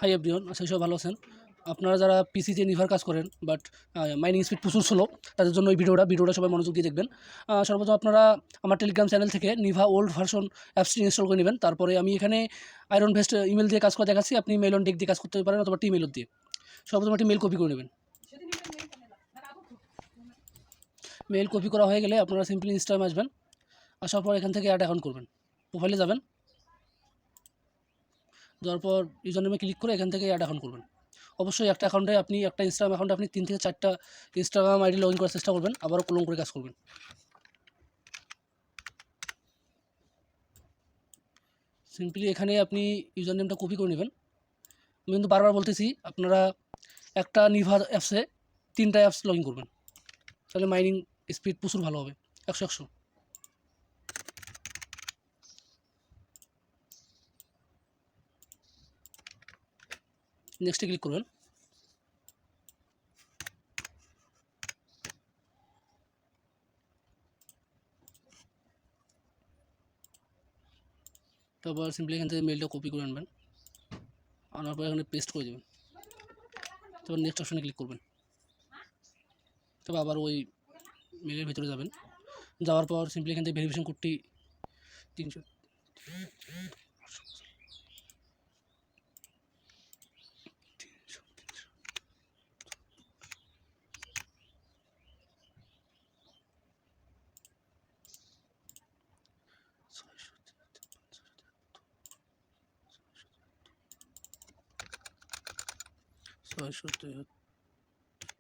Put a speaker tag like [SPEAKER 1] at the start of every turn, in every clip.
[SPEAKER 1] Hi everyone, আশা করি সবাই ভালো আছেন। আপনারা যারা পিসিতে নির্ভর কাজ করেন বাট মাইনিং স্পিড প্রচুর স্লো, তাদের জন্য এই ভিডিওটা সবাই মনোযোগ দিয়ে দেখবেন। সর্বপ্রথম আপনারা আমার টেলিগ্রাম চ্যানেল থেকে নিভা ওল্ড ভার্সন অ্যাপসটি ইনস্টল করে নেবেন। তারপরে আমি এখানে আয়রন ভেস্ট ইমেল দিয়ে কাজ করে দেখাচ্ছি, আপনি মেল অন ডেক দিয়ে কাজ করতে পারেন অথবা টি মেল দিয়ে। সর্বপ্রথম একটি মেল কপি করে নেবেন। মেল কপি করা হয়ে গেলে আপনারা সিম্পলি ইনস্টাগ্রামে আসবেন। আসার পর এখান থেকে অ্যাড অ্যাকাউন্ট করবেন, প্রোফাইলে যাবেন, যাওয়ার পর ইউজার নেমে ক্লিক করে এখান থেকে অ্যাড অ্যাকাউন্ট করবেন। অবশ্যই একটা অ্যাকাউন্টে আপনি একটা ইনস্টাগ্রাম অ্যাকাউন্টে আপনি 3 থেকে 4টা ইনস্টাগ্রাম আইডি লগ ইন করার চেষ্টা করবেন, আবারও ক্লোন করে কাজ করবেন। সিম্পলি এখানে আপনি ইউজার নেমটা কপি করে নেবেন। আমি কিন্তু বারবার বলতেছি আপনারা একটা নিভা অ্যাপসে 3টা অ্যাপস লগ ইন করবেন, তাহলে মাইনিং স্পিড প্রচুর ভালো হবে, 100-100। নেক্সটে ক্লিক করবেন। তারপর সিম্পলি এখান থেকে মেলটা কপি করে আনবেন, আনার পর এখানে পেস্ট করে দেবেন। তারপর নেক্সট অপশানে ক্লিক করবেন। তারপর আবার ওই মেলের ভিতরে যাবেন, যাওয়ার পর সিম্পলি এখান থেকে ভেরিফিকেশন কোডটি 300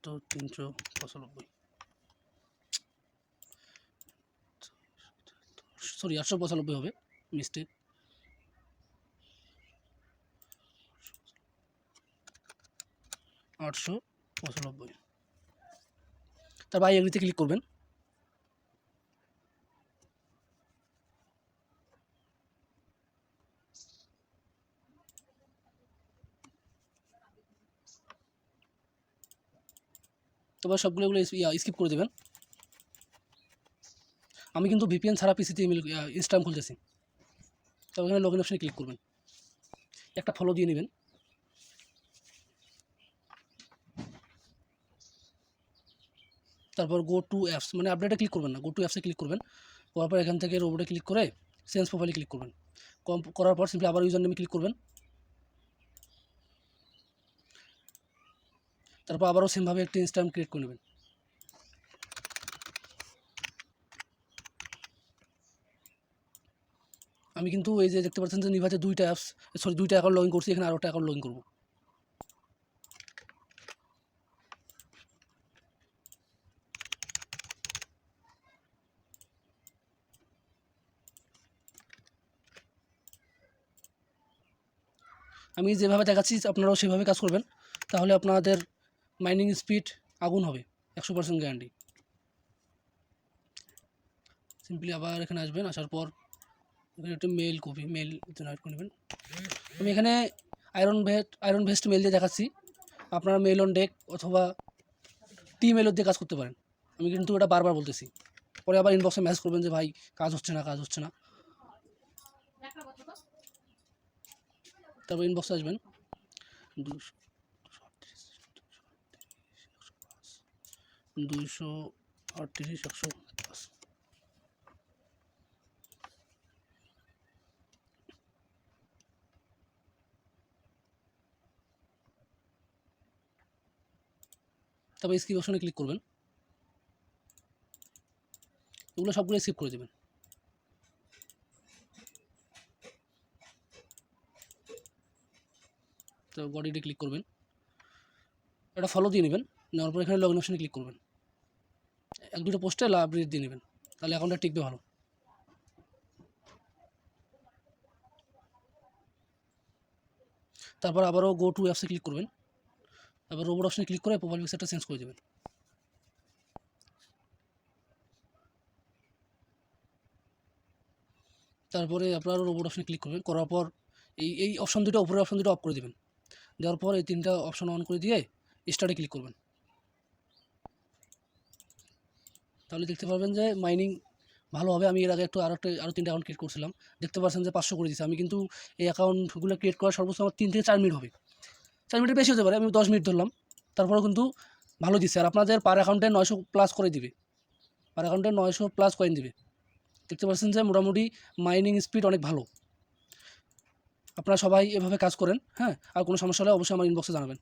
[SPEAKER 1] 395, সরি 895 হবে, মিস্টেক। আটশো পঁচানব্বই। তারপর আই এগ্রিতে ক্লিক করবেন। তারপর সবগুলো স্কিপ করে দেবেন। আমি কিন্তু ভিপিএন ছাড়া পিসিতে ইমেল ইনস্টাগ্রাম খুলতেছি। তারপর এখানে লগ ইন অপশানে ক্লিক করবেন, একটা ফলো দিয়ে নেবেন। তারপর গো টু অ্যাপস, মানে আপডেটে ক্লিক করবেন না, গো টু অ্যাপসে ক্লিক করবেন। করার পর এখান থেকে রোবটে ক্লিক করে চেঞ্জ প্রোফাইলে ক্লিক করবেন। করার পর সিম্পলি আবার ইউজার নেমে ক্লিক করবেন। তারপর আবারও সেমভাবে একটি ইনস্টাগ্রাম ক্রিয়েট করে নেবেন। আমি কিন্তু এই যে দেখতে পাচ্ছেন যে নিভাতে 2টা অ্যাপস, সরি 2টা অ্যাকাউন্ট লগ ইন করছি, এখানে আরও একটা অ্যাকাউন্ট লগ ইন করবো। আমি যেভাবে দেখাচ্ছি আপনারাও সেভাবে কাজ করবেন, তাহলে আপনাদের মাইনিং স্পিড আগুন হবে, 100% গ্যারান্টি। সিম্পলি আবার এখানে আসবেন, আসার পর এখানে একটা মেল কপি মেল জেনারেট করে নেবেন। আমি এখানে আয়রন ভেস্ট মেল দিয়ে দেখাচ্ছি, আপনারা মেল অন ডেক অথবা টি মেল দিয়ে কাজ করতে পারেন। আমি কিন্তু এটা বারবার বলতেছি, পরে আবার ইনবক্সে মেসেজ করবেন যে ভাই কাজ হচ্ছে না। তারপর ইনবক্সে আসবেন, 238, 105। তারপর স্কিপ অপশনে ক্লিক করবেন, এগুলো সবগুলো স্কিপ করে দেবেন। তো বডিতে ক্লিক করবেন, একটা ফলো দিয়ে নেবেন, নেওয়ার পর এখানে লগ ইন অপশনে ক্লিক করবেন। 1-2টা পোস্টে আপডেট দিয়ে নেবেন, তাহলে অ্যাকাউন্টটা টিকবে ভালো। তারপর আবারও গো টু অ্যাপসে ক্লিক করবেন, তারপর রোবট অপশনে ক্লিক করে প্রোফাইল পিকচারটা চেঞ্জ করে দেবেন। তারপরে আপনারা রোবট অপশনে ক্লিক করবেন, করার পর এই অপশন দুটো, উপরের অপশন দুটো অফ করে দেবেন। দেওয়ার পর এই 3টা অপশন অন করে দিয়ে স্টার্টে ক্লিক করবেন, তাহলে দেখতে পারবেন যে মাইনিং ভালো হবে। আমি এর আগে আরও 3টা অ্যাকাউন্ট ক্রিয়েট করছিলাম, দেখতে পাচ্ছেন যে 500 করে দিয়েছে। আমি কিন্তু এই অ্যাকাউন্টগুলো ক্রিয়েট করার সর্বোচ্চ আমার 3 থেকে 4 মিনিট হবে। 4 মিনিটের বেশি হতে পারে, আমি 10 মিনিট ধরলাম, তারপরেও কিন্তু ভালো দিচ্ছে। আর আপনাদের পার অ্যাকাউন্টে 900 প্লাস করে দিবে, পার অ্যাকাউন্টে 900 প্লাস কয়েন দিবে। দেখতে পাচ্ছেন যে মোটামুটি মাইনিং স্পিড অনেক ভালো। আপনারা সবাই এভাবে কাজ করেন, হ্যাঁ। আর কোনো সমস্যা হলে অবশ্যই আমার ইনবক্সে জানাবেন।